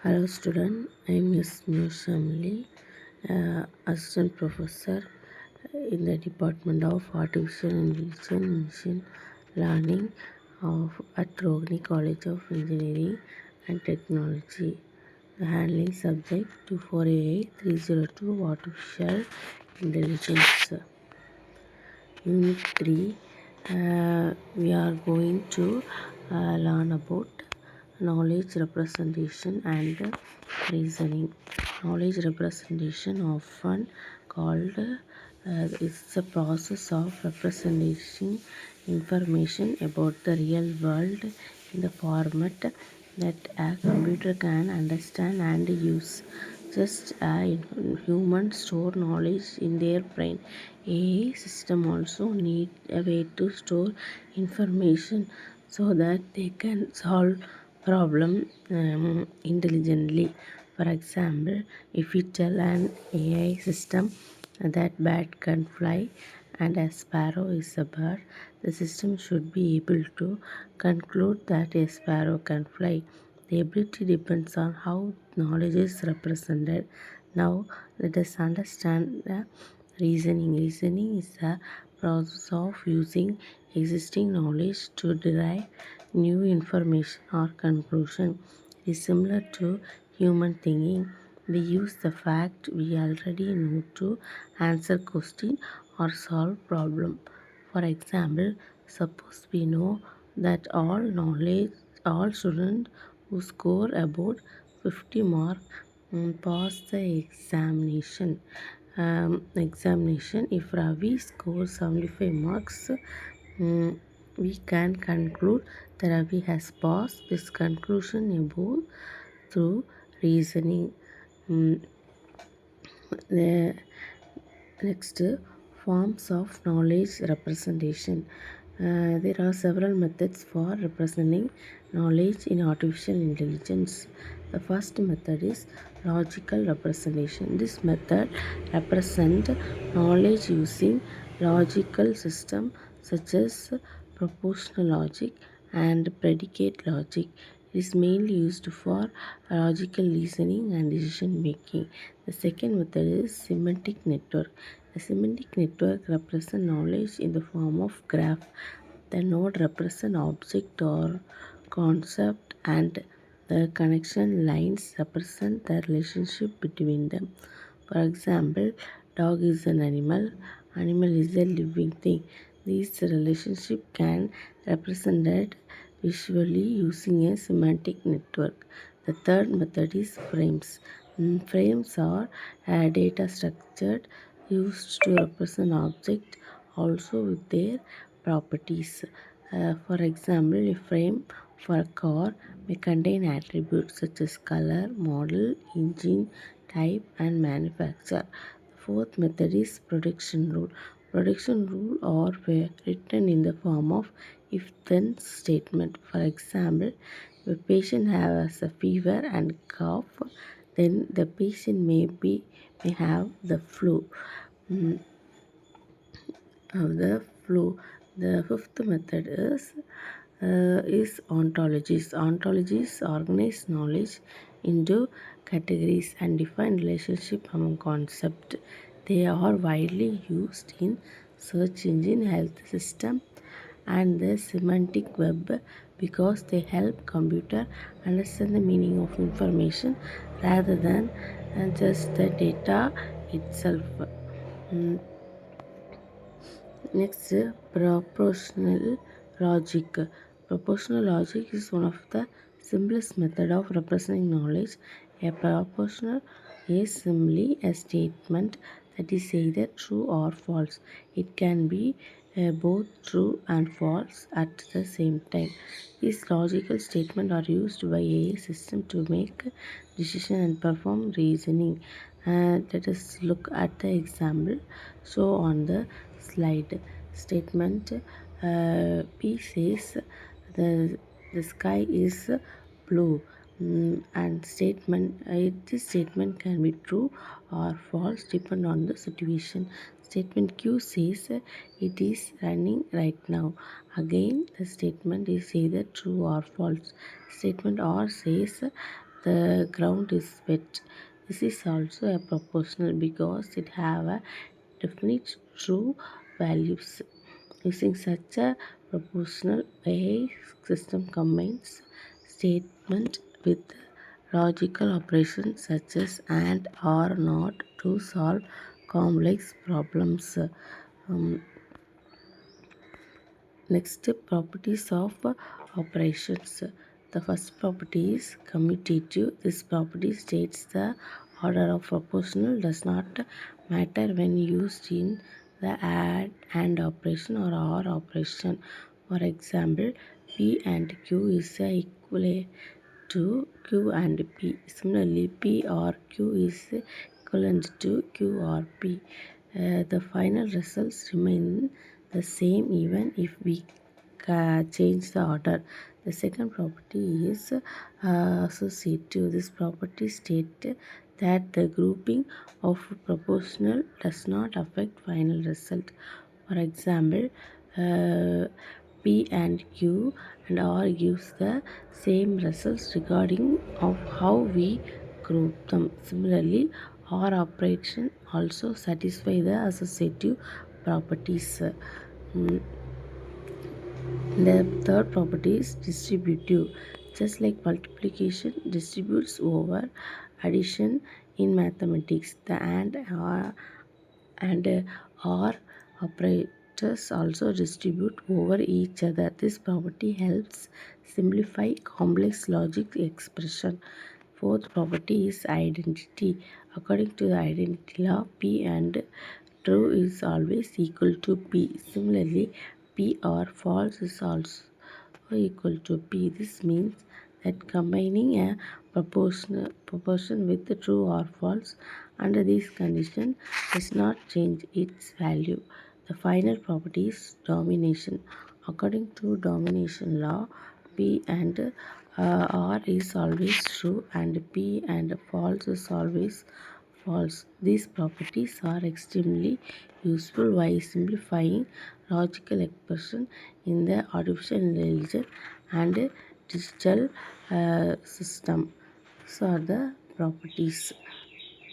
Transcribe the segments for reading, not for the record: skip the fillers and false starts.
Hello student, I am Ms. Shamli, Assistant Professor in the Department of Artificial Intelligence and Machine Learning at Rohini College of Engineering and Technology. The handling subject 2488-302 Artificial Intelligence. Unit 3, we are going to learn about knowledge representation and reasoning. Knowledge representation, often called, is the process of representing information about the real world in the format that a computer can understand and use. Just as humans store knowledge in their brain, AI system also need a way to store information so that they can solve problem intelligently. For example, if we tell an AI system that bat can fly and a sparrow is a bird, the system should be able to conclude that a sparrow can fly. The ability depends on how knowledge is represented. Now, let us understand the reasoning. Reasoning is the process of using existing knowledge to derive new information or conclusion. It is similar to human thinking. We use the fact we already know to answer question or solve problem. For example, suppose we know that all students who score about 50 marks pass the examination. If Ravi scores 75 marks, we can conclude that Ravi has passed. This conclusion above through reasoning. Mm, the Next, forms of knowledge representation. There are several methods for representing knowledge in artificial intelligence. The first method is logical representation. This method represents knowledge using logical system such as propositional logic and predicate logic. It is mainly used for logical reasoning and decision making. The second method is semantic network. A semantic network represents knowledge in the form of graph. The node represents object or concept and the connection lines represent the relationship between them. For example, dog is an animal is a living thing. This relationship can represented visually using a semantic network. The third method is frames. Frames are data structured used to represent objects also with their properties. For example, a frame for a car may contain attributes such as color, model, engine, type, and manufacturer. The fourth method is prediction rule. Prediction rule are written in the form of if-then statement. For example, if a patient has a fever and cough, then the patient may have the flu. Mm, the flu. The fifth method is ontologies. Ontologies organize knowledge into categories and define relationship among concepts. They are widely used in search engine, health system, and the semantic web because they help computer understand the meaning of information rather than just the data itself. Mm, Next, proportional logic. Proportional logic is one of the simplest method of representing knowledge. A proportional is simply a statement that is either true or false. It can be both true and false at the same time. These logical statements are used by AI system to make decision and perform reasoning. Let us look at the example. So on the slide, statement P says the the sky is blue. And this statement can be true or false depend on the situation. Statement Q says it is running right now. Again, the statement is either true or false. Statement R says the ground is wet. This is also a proportional because it have a definite true values. Using such a proportional way, system combines statement with logical operations such as and or not to solve complex problems. Um, Next, properties of operations. The first property is commutative. This property states the order of proportional does not matter when used in the add and operation or or operation. For example, P and Q is equal to Q and P. Similarly, P or Q is equivalent to Q or P. The final results remain the same even if we change the order. The second property is associative. This property states that the grouping of proportional does not affect final result. For example, uh, P and Q and R gives the same results regarding of how we group them. Similarly, R operation also satisfy the associative properties. Mm, the third property is distributive. Just like multiplication distributes over addition in mathematics, the and or operators also distribute over each other. This property helps simplify complex logic expression. Fourth property is identity. According to the identity law, P and true is always equal to P. Similarly, P or false is also equal to P. This means that combining a proportion with the true or false under this condition does not change its value. The final property is domination. According to domination law, P and R is always true and P and false is always false. These properties are extremely useful while simplifying logical expression in the artificial intelligence and digital system. So are the properties.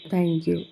Thank you.